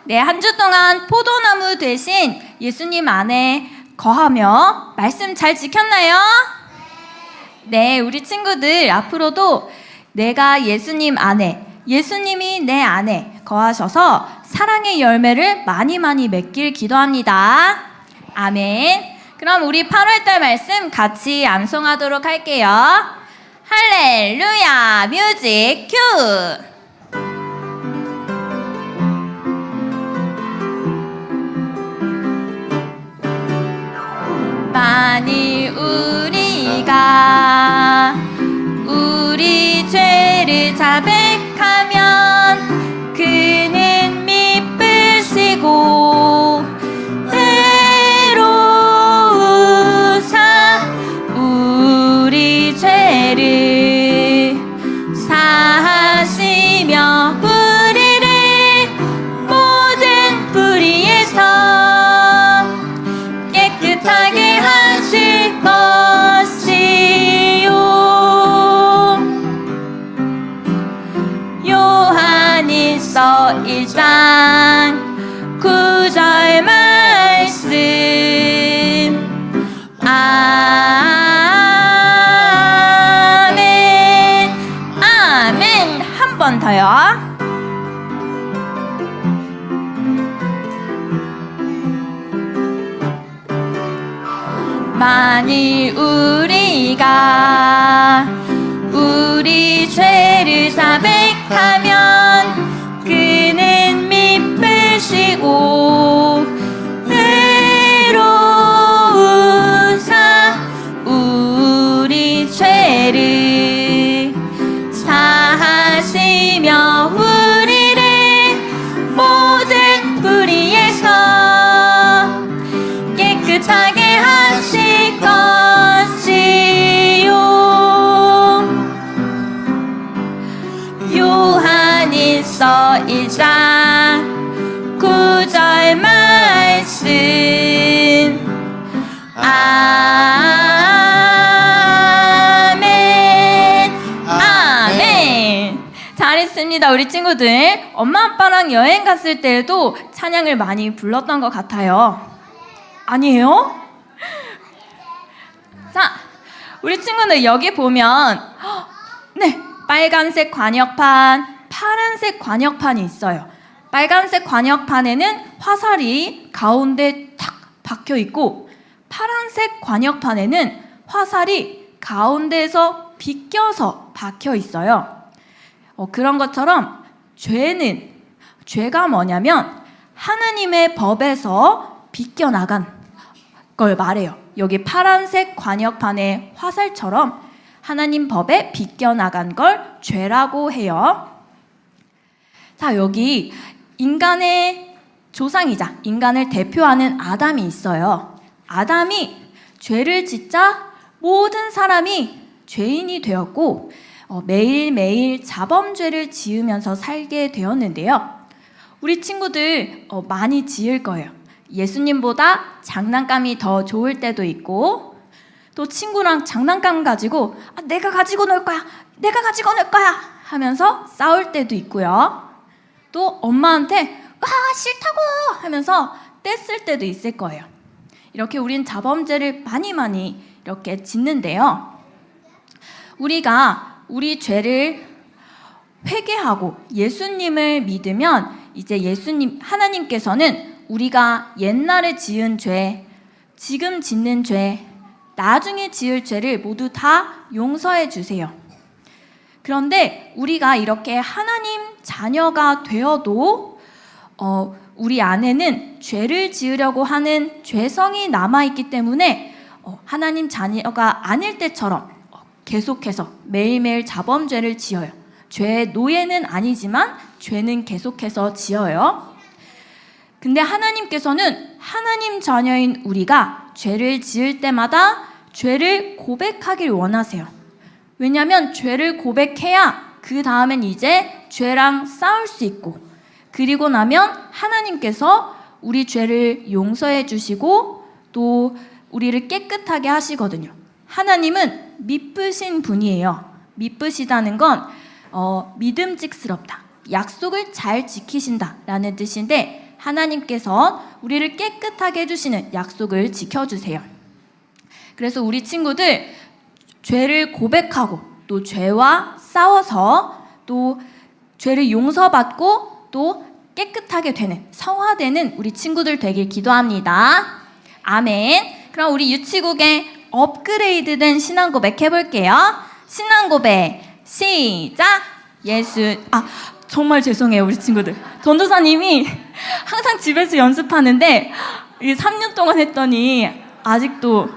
네, 한 주 동안 포도나무 대신 예수님 안에 거하며 말씀 잘 지켰나요? 네, 우리 친구들 앞으로도 내가 예수님 안에, 예수님이 내 안에 거하셔서 사랑의 열매를 많이 맺길 기도합니다. 아멘. 그럼 우리 8월달 말씀 같이 암송하도록 할게요. 할렐루야, 뮤직 큐! 만일 우리가 우리 죄를 자백하면 그는 미쁘시고 때로우사 우리 죄를 사하시며 우리를 모든 불의에서 깨끗하게 하실 것이요. 요한일서 1장 9절 말씀. 아멘. 아멘. 한 번 더요. 만일 우리가 우리 죄를 자백하면 그는 미쁘시고 때로우사 우리 죄를 사하시며 우리를 모든 불의에서 깨끗하게 하실 것이요. 요한일서 1장 9절 말씀. 아멘. 아멘. 잘했습니다. 우리 친구들 엄마 아빠랑 여행 갔을 때에도 찬양을 많이 불렀던 것 같아요. 아니에요? 자, 우리 친구들 여기 보면 네, 빨간색 관역판, 파란색 관역판이 있어요. 빨간색 관역판에는 화살이 가운데 탁 박혀 있고 파란색 관역판에는 화살이 가운데에서 비껴서 박혀 있어요. 그런 것처럼 죄가 뭐냐면 하나님의 법에서 비껴나간 걸 말해요. 여기 파란색 관역판의 화살처럼 하나님 법에 비껴나간 걸 죄라고 해요. 자, 여기 인간의 조상이자 인간을 대표하는 아담이 있어요. 아담이 죄를 짓자 모든 사람이 죄인이 되었고 매일매일 자범죄를 지으면서 살게 되었는데요. 우리 친구들 많이 지을 거예요. 예수님보다 장난감이 더 좋을 때도 있고 또 친구랑 장난감 가지고 내가 가지고 놀 거야 하면서 싸울 때도 있고요. 또 엄마한테 싫다고 하면서 떼쓸 때도 있을 거예요. 이렇게 우린 자범죄를 많이 이렇게 짓는데요. 우리가 우리 죄를 회개하고 예수님을 믿으면 이제 하나님께서는 우리가 옛날에 지은 죄, 지금 짓는 죄, 나중에 지을 죄를 모두 다 용서해 주세요. 그런데 우리가 이렇게 하나님 자녀가 되어도 우리 안에는 죄를 지으려고 하는 죄성이 남아있기 때문에 하나님 자녀가 아닐 때처럼 계속해서 매일매일 자범죄를 지어요. 죄의 노예는 아니지만 죄는 계속해서 지어요. 근데 하나님께서는 하나님 자녀인 우리가 죄를 지을 때마다 죄를 고백하길 원하세요. 왜냐하면 죄를 고백해야 그 다음엔 이제 죄랑 싸울 수 있고 그리고 나면 하나님께서 우리 죄를 용서해 주시고 또 우리를 깨끗하게 하시거든요. 하나님은 미쁘신 분이에요. 미쁘시다는 건 믿음직스럽다, 약속을 잘 지키신다라는 뜻인데 하나님께서 우리를 깨끗하게 해주시는 약속을 지켜주세요. 그래서 우리 친구들 죄를 고백하고 또 죄와 싸워서 또 죄를 용서받고 또 깨끗하게 되는 성화되는 우리 친구들 되길 기도합니다. 아멘. 그럼 우리 유치국의 업그레이드된 신앙 고백 해볼게요. 신앙 고백 시작. 정말 죄송해요 우리 친구들. 전도사님이 항상 집에서 연습하는데 이게 3년 동안 했더니 아직도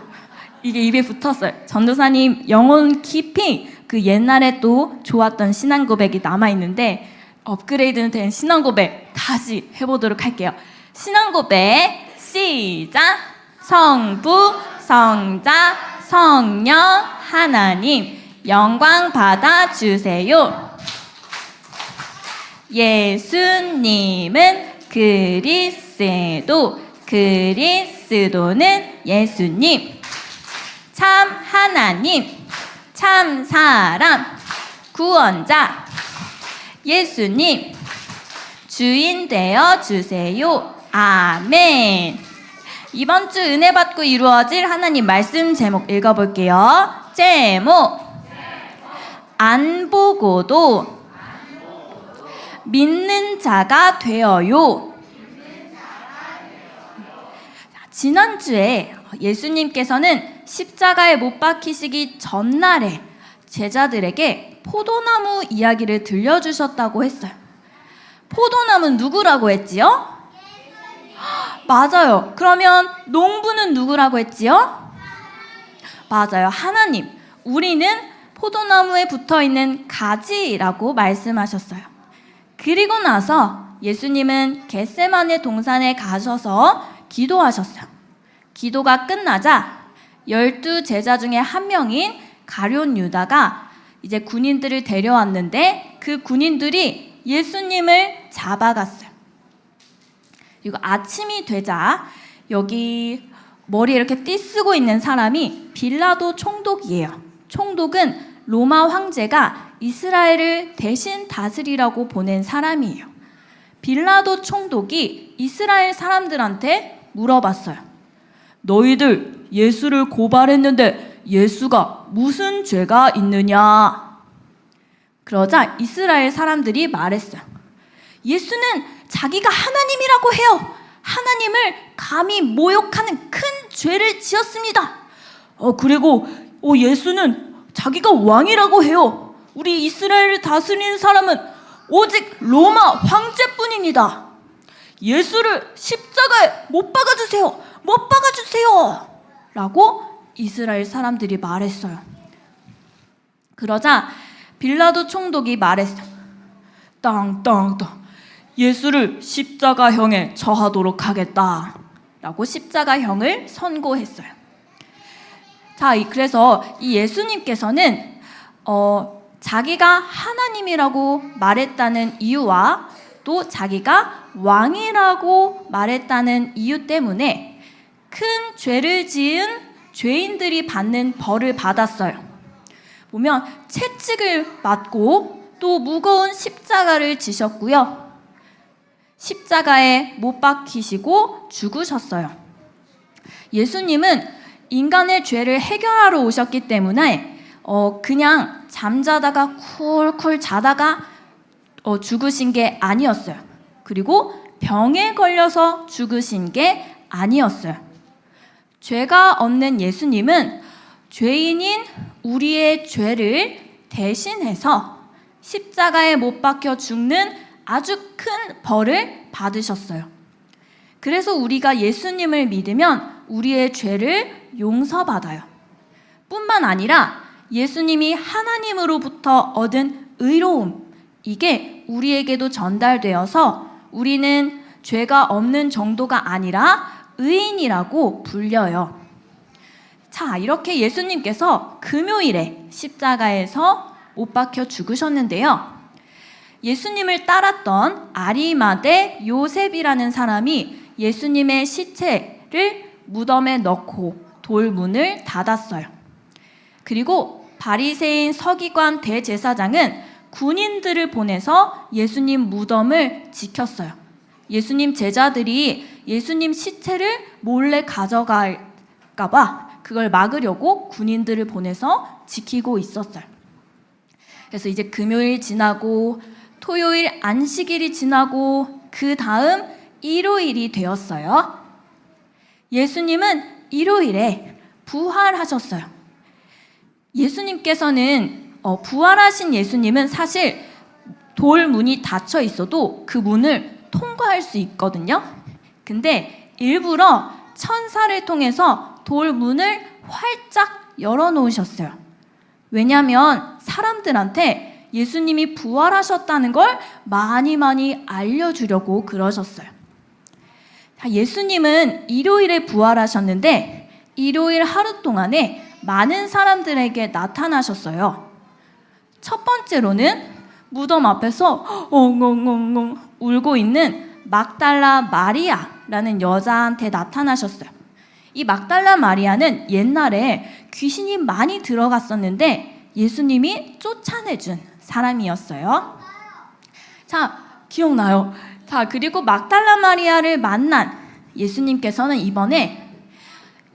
이게 입에 붙었어요. 전도사님 영혼 깊이 그 옛날에 또 좋았던 신앙 고백이 남아있는데 업그레이드는 된 신앙 고백 다시 해보도록 할게요. 신앙 고백 시작. 성부 성자 성령 하나님 영광 받아주세요. 예수님은 그리스도는 예수님, 참 하나님, 참 사람, 구원자 예수님 주인 되어 주세요. 아멘. 이번 주 은혜 받고 이루어질 하나님 말씀 제목 읽어볼게요. 제목 안 보고도 믿는 자가 되어요. 지난주에 예수님께서는 십자가에 못 박히시기 전날에 제자들에게 포도나무 이야기를 들려주셨다고 했어요. 포도나무는 누구라고 했지요? 맞아요. 그러면 농부는 누구라고 했지요? 맞아요. 하나님. 우리는 포도나무에 붙어있는 가지라고 말씀하셨어요. 그리고 나서 예수님은 겟세마네 동산에 가셔서 기도하셨어요. 기도가 끝나자 12제자 중에 한 명인 가룟 유다가 이제 군인들을 데려왔는데 그 군인들이 예수님을 잡아갔어요. 그리고 아침이 되자 여기 머리에 이렇게 띠 쓰고 있는 사람이 빌라도 총독이에요. 총독은 로마 황제가 이스라엘을 대신 다스리라고 보낸 사람이에요. 빌라도 총독이 이스라엘 사람들한테 물어봤어요. 너희들 예수를 고발했는데 예수가 무슨 죄가 있느냐? 그러자 이스라엘 사람들이 말했어요. 예수는 자기가 하나님이라고 해요. 하나님을 감히 모욕하는 큰 죄를 지었습니다. 그리고 예수는 자기가 왕이라고 해요. 우리 이스라엘을 다스리는 사람은 오직 로마 황제뿐입니다. 예수를 십자가에 못 박아주세요. 못 박아주세요. 라고 이스라엘 사람들이 말했어요. 그러자 빌라도 총독이 말했어요. 땅땅땅. 예수를 십자가형에 처하도록 하겠다. 라고 십자가형을 선고했어요. 자, 그래서 이 예수님께서는 자기가 하나님이라고 말했다는 이유와 또 자기가 왕이라고 말했다는 이유 때문에 큰 죄를 지은 죄인들이 받는 벌을 받았어요. 보면 채찍을 맞고 또 무거운 십자가를 지셨고요. 십자가에 못 박히시고 죽으셨어요. 예수님은 인간의 죄를 해결하러 오셨기 때문에 그냥 잠자다가 쿨쿨 자다가 죽으신 게 아니었어요. 그리고 병에 걸려서 죽으신 게 아니었어요. 죄가 없는 예수님은 죄인인 우리의 죄를 대신해서 십자가에 못 박혀 죽는 아주 큰 벌을 받으셨어요. 그래서 우리가 예수님을 믿으면 우리의 죄를 용서받아요. 뿐만 아니라 예수님이 하나님으로부터 얻은 의로움, 이게 우리에게도 전달되어서 우리는 죄가 없는 정도가 아니라 의인이라고 불려요. 자, 이렇게 예수님께서 금요일에 십자가에서 못 박혀 죽으셨는데요. 예수님을 따랐던 아리마대 요셉이라는 사람이 예수님의 시체를 무덤에 넣고 돌문을 닫았어요. 그리고 바리새인 서기관 대제사장은 군인들을 보내서 예수님 무덤을 지켰어요. 예수님 제자들이 예수님 시체를 몰래 가져갈까 봐 그걸 막으려고 군인들을 보내서 지키고 있었어요. 그래서 이제 금요일 지나고 토요일 안식일이 지나고 그 다음 일요일이 되었어요. 예수님은 일요일에 부활하셨어요. 예수님께서는 부활하신 예수님은 사실 돌 문이 닫혀 있어도 그 문을 통과할 수 있거든요. 근데 일부러 천사를 통해서 돌 문을 활짝 열어놓으셨어요. 왜냐하면 사람들한테 예수님이 부활하셨다는 걸 많이 알려주려고 그러셨어요. 예수님은 일요일에 부활하셨는데 일요일 하루 동안에 많은 사람들에게 나타나셨어요. 첫 번째로는 무덤 앞에서 엉엉엉엉 울고 있는 막달라 마리아라는 여자한테 나타나셨어요. 이 막달라 마리아는 옛날에 귀신이 많이 들어갔었는데 예수님이 쫓아내준 사람이었어요. 자, 기억나요? 자, 그리고 막달라 마리아를 만난 예수님께서는 이번에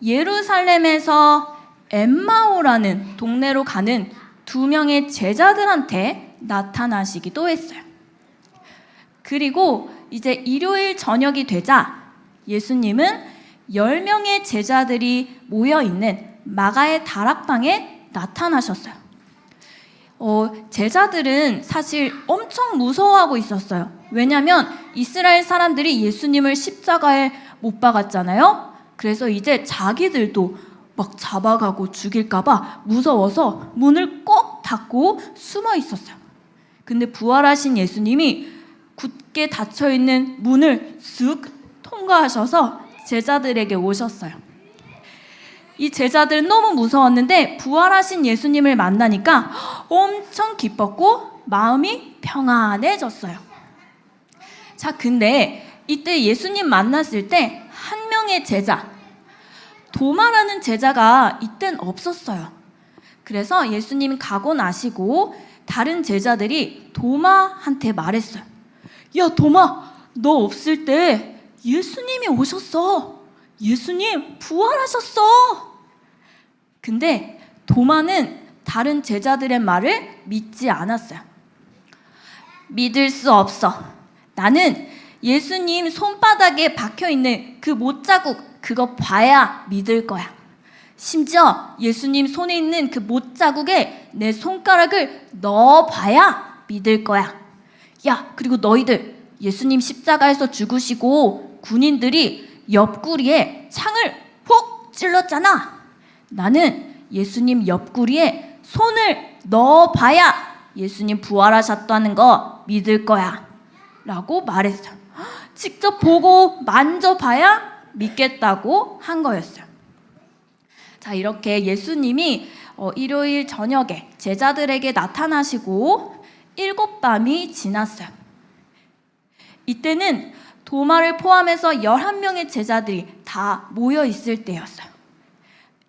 예루살렘에서 엠마오라는 동네로 가는 2명의 제자들한테 나타나시기도 했어요. 그리고 이제 일요일 저녁이 되자 예수님은 10명의 제자들이 모여있는 마가의 다락방에 나타나셨어요. 제자들은 사실 엄청 무서워하고 있었어요. 왜냐하면 이스라엘 사람들이 예수님을 십자가에 못 박았잖아요. 그래서 이제 자기들도 막 잡아가고 죽일까봐 무서워서 문을 꼭 닫고 숨어 있었어요. 근데 부활하신 예수님이 굳게 닫혀있는 문을 쓱 통과하셔서 제자들에게 오셨어요. 이 제자들은 너무 무서웠는데 부활하신 예수님을 만나니까 엄청 기뻤고 마음이 평안해졌어요. 자, 근데 이때 예수님 만났을 때 한 명의 제자, 도마라는 제자가 이땐 없었어요. 그래서 예수님이 가고 나시고 다른 제자들이 도마한테 말했어요. 야, 도마, 너 없을 때 예수님이 오셨어. 예수님 부활하셨어. 근데 도마는 다른 제자들의 말을 믿지 않았어요. 믿을 수 없어. 나는 예수님 손바닥에 박혀있는 그 못자국 그거 봐야 믿을 거야. 심지어 예수님 손에 있는 그 못자국에 내 손가락을 넣어봐야 믿을 거야. 야, 그리고 너희들 예수님 십자가에서 죽으시고 군인들이 옆구리에 창을 푹 찔렀잖아. 나는 예수님 옆구리에 손을 넣어봐야 예수님 부활하셨다는 거 믿을 거야 라고 말했어요. 직접 보고 만져봐야 믿겠다고 한 거였어요. 자, 이렇게 예수님이 일요일 저녁에 제자들에게 나타나시고 7밤이 지났어요. 이때는 도마를 포함해서 11명의 제자들이 다 모여 있을 때였어요.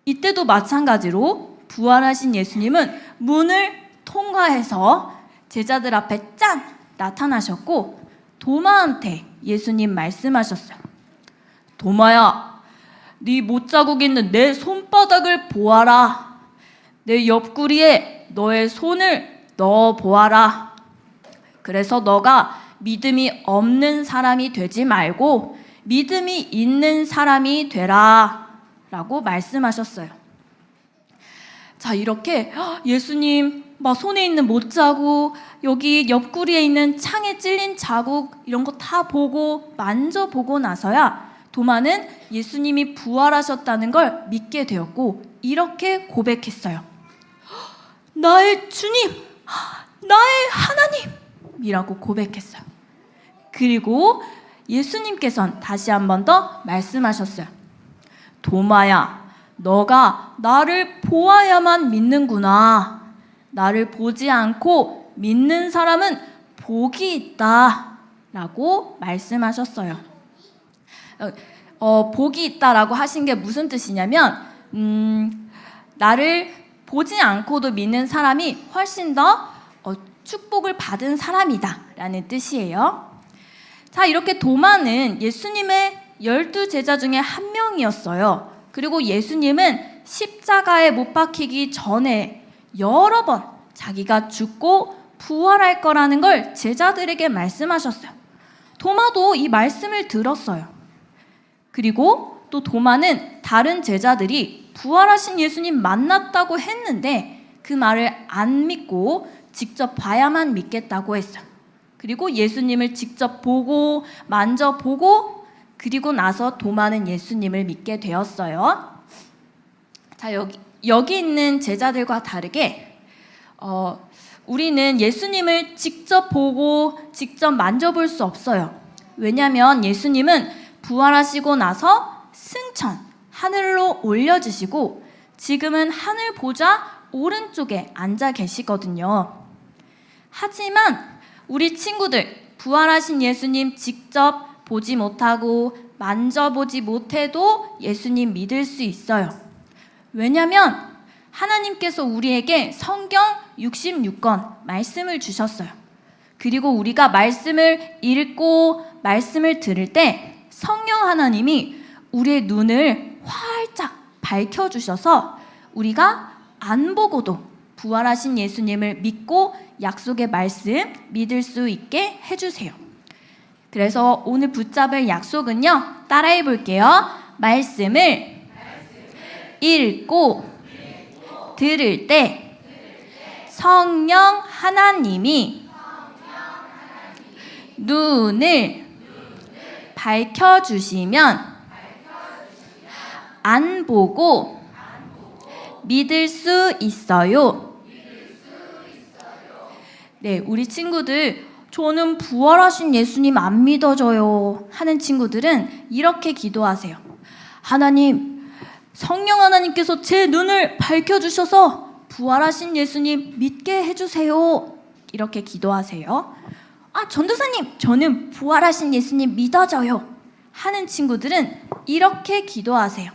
이때도 마찬가지로 부활하신 예수님은 문을 통과해서 제자들 앞에 짠! 나타나셨고 도마한테 예수님 말씀하셨어요. 도마야, 네 못자국 있는 내 손바닥을 보아라. 내 옆구리에 너의 손을 넣어 보아라. 그래서 너가 믿음이 없는 사람이 되지 말고 믿음이 있는 사람이 되라 라고 말씀하셨어요. 자, 이렇게 예수님 막 손에 있는 못자국, 여기 옆구리에 있는 창에 찔린 자국 이런 거 다 보고 만져보고 나서야 도마는 예수님이 부활하셨다는 걸 믿게 되었고 이렇게 고백했어요. 나의 주님, 나의 하나님이라고 고백했어요. 그리고 예수님께서는 다시 한 번 더 말씀하셨어요. 도마야, 너가 나를 보아야만 믿는구나. 나를 보지 않고 믿는 사람은 복이 있다 라고 말씀하셨어요. 복이 있다라고 하신 게 무슨 뜻이냐면 나를 보지 않고도 믿는 사람이 훨씬 더 축복을 받은 사람이다 라는 뜻이에요. 자, 자, 이렇게 도마는 예수님의 12제자 중에 한 명이었어요. 그리고 예수님은 십자가에 못 박히기 전에 여러 번 자기가 죽고 부활할 거라는 걸 제자들에게 말씀하셨어요. 도마도 이 말씀을 들었어요. 그리고 또 도마는 다른 제자들이 부활하신 예수님 만났다고 했는데 그 말을 안 믿고 직접 봐야만 믿겠다고 했어요. 그리고 예수님을 직접 보고 만져보고 그리고 나서 도마는 예수님을 믿게 되었어요. 자, 여기 있는 제자들과 다르게 우리는 예수님을 직접 보고 직접 만져볼 수 없어요. 왜냐하면 예수님은 부활하시고 나서 승천, 하늘로 올려주시고 지금은 하늘 보좌 오른쪽에 앉아 계시거든요. 하지만 우리 친구들, 부활하신 예수님 직접 보지 못하고 만져보지 못해도 예수님 믿을 수 있어요. 왜냐하면 하나님께서 우리에게 성경 66권 말씀을 주셨어요. 그리고 우리가 말씀을 읽고 말씀을 들을 때 성령 하나님이 우리의 눈을 활짝 밝혀주셔서 우리가 안 보고도 부활하신 예수님을 믿고 약속의 말씀 믿을 수 있게 해주세요. 그래서 오늘 붙잡을 약속은요, 따라해 볼게요. 말씀을 읽고 들을 때 성령 하나님이 눈을 밝혀주시면 안 보고 믿을 수 있어요. 네, 우리 친구들, 저는 부활하신 예수님 안 믿어져요 하는 친구들은 이렇게 기도하세요. 하나님, 성령 하나님께서 제 눈을 밝혀주셔서 부활하신 예수님 믿게 해주세요. 이렇게 기도하세요. 전도사님, 저는 부활하신 예수님 믿어져요 하는 친구들은 이렇게 기도하세요.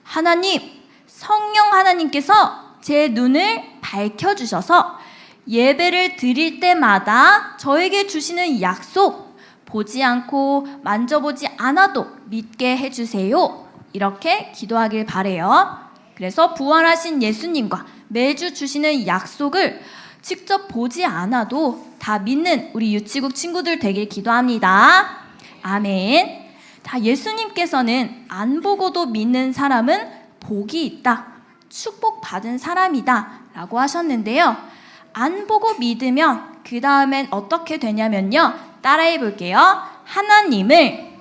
하나님, 성령 하나님께서 제 눈을 밝혀주셔서 예배를 드릴 때마다 저에게 주시는 약속, 보지 않고 만져보지 않아도 믿게 해주세요. 이렇게 기도하길 바래요. 그래서 부활하신 예수님과 매주 주시는 약속을 직접 보지 않아도 다 믿는 우리 유치국 친구들 되길 기도합니다. 아멘. 자, 예수님께서는 안 보고도 믿는 사람은 복이 있다, 축복받은 사람이다 라고 하셨는데요. 안 보고 믿으면 그 다음엔 어떻게 되냐면요, 따라해 볼게요. 하나님을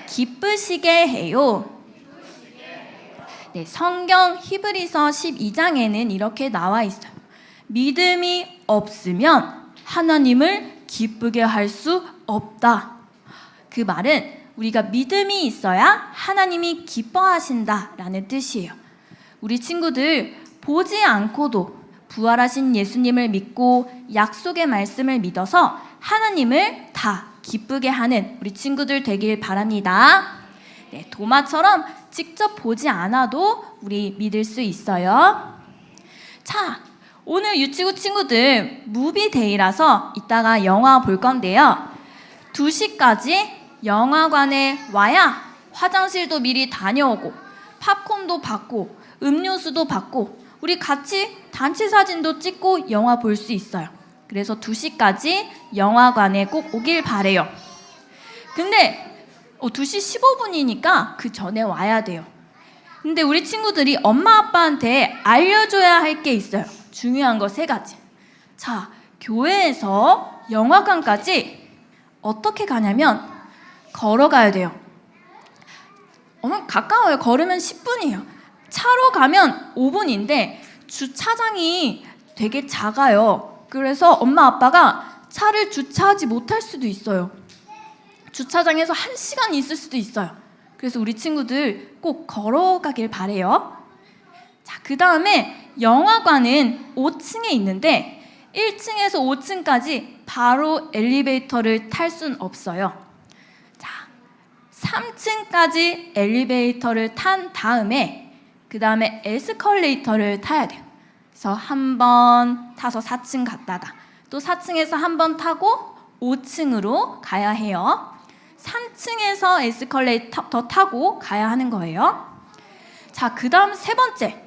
기쁘시게 해요. 네, 성경 히브리서 12장에는 이렇게 나와 있어요. 믿음이 없으면 하나님을 기쁘게 할 수 없다. 그 말은 우리가 믿음이 있어야 하나님이 기뻐하신다라는 뜻이에요. 우리 친구들, 보지 않고도 부활하신 예수님을 믿고 약속의 말씀을 믿어서 하나님을 다 기쁘게 하는 우리 친구들 되길 바랍니다. 네, 도마처럼 직접 보지 않아도 우리 믿을 수 있어요. 자, 오늘 유치구 친구들 무비데이라서 이따가 영화 볼 건데요. 2시까지 영화관에 와야 화장실도 미리 다녀오고 팝콘도 받고 음료수도 받고 우리 같이 단체 사진도 찍고 영화 볼 수 있어요. 그래서 2시까지 영화관에 꼭 오길 바래요. 근데 2시 15분이니까 그 전에 와야 돼요. 근데 우리 친구들이 엄마 아빠한테 알려줘야 할 게 있어요. 중요한 거 3가지. 자, 교회에서 영화관까지 어떻게 가냐면 걸어가야 돼요. 가까워요. 걸으면 10분이에요. 차로 가면 5분인데 주차장이 되게 작아요. 그래서 엄마 아빠가 차를 주차하지 못할 수도 있어요. 주차장에서 1시간 있을 수도 있어요. 그래서 우리 친구들 꼭 걸어가길 바래요. 자, 그 다음에 영화관은 5층에 있는데 1층에서 5층까지 바로 엘리베이터를 탈 순 없어요. 자, 3층까지 엘리베이터를 탄 다음에 그 다음에 에스컬레이터를 타야 돼요. 그래서 한 번 타서 4층 갔다가 또 4층에서 한 번 타고 5층으로 가야 해요. 3층에서 에스컬레이터 타고 가야 하는 거예요. 자, 그 다음 세 번째.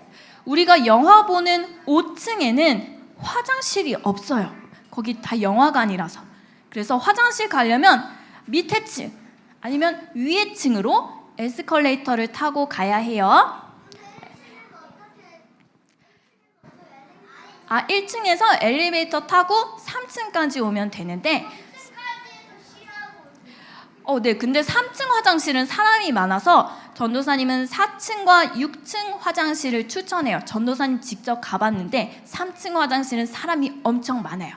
우리가 영화 보는 5층에는 화장실이 없어요. 거기 다 영화관이라서. 그래서 화장실 가려면 밑에 층 아니면 위에 층으로 에스컬레이터를 타고 가야 해요. 1층에서 엘리베이터 타고 3층까지 오면 되는데 네, 근데 3층 화장실은 사람이 많아서 전도사님은 4층과 6층 화장실을 추천해요. 전도사님 직접 가봤는데 3층 화장실은 사람이 엄청 많아요.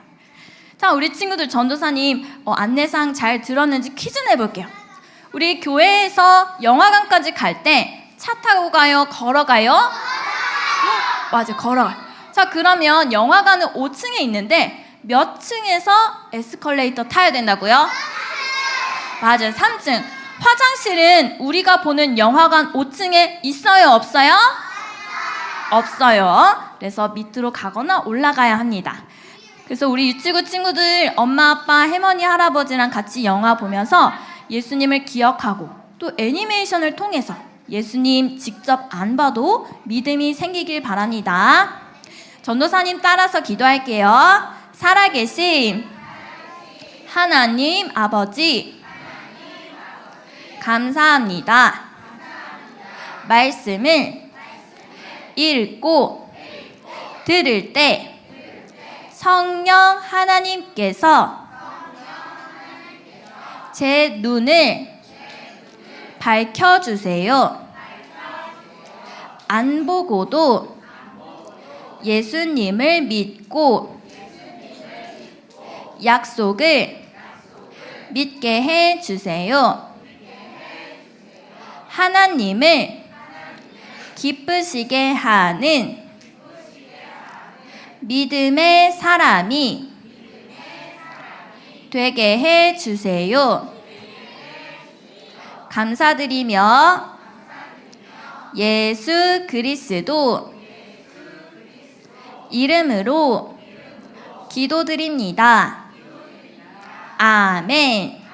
자, 우리 친구들 전도사님 안내사항 잘 들었는지 퀴즈 내볼게요. 우리 교회에서 영화관까지 갈 때 차 타고 가요? 걸어가요? 맞아요, 걸어가요. 자, 그러면 영화관은 5층에 있는데 몇 층에서 에스컬레이터 타야 된다고요? 맞아요, 3층. 화장실은 우리가 보는 영화관 5층에 있어요, 없어요? 없어요. 그래서 밑으로 가거나 올라가야 합니다. 그래서 우리 유치부 친구들 엄마, 아빠, 할머니, 할아버지랑 같이 영화 보면서 예수님을 기억하고 또 애니메이션을 통해서 예수님 직접 안 봐도 믿음이 생기길 바랍니다. 전도사님 따라서 기도할게요. 살아계신 하나님 아버지, 감사합니다. 말씀을 읽고 들을 때 성령 하나님께서 제 눈을 밝혀주세요. 안 보고도 예수님을 믿고 약속을 믿게 해주세요. 하나님을 기쁘시게 하는 믿음의 사람이 되게 해주세요. 감사드리며 예수 그리스도 이름으로 기도드립니다. 아멘.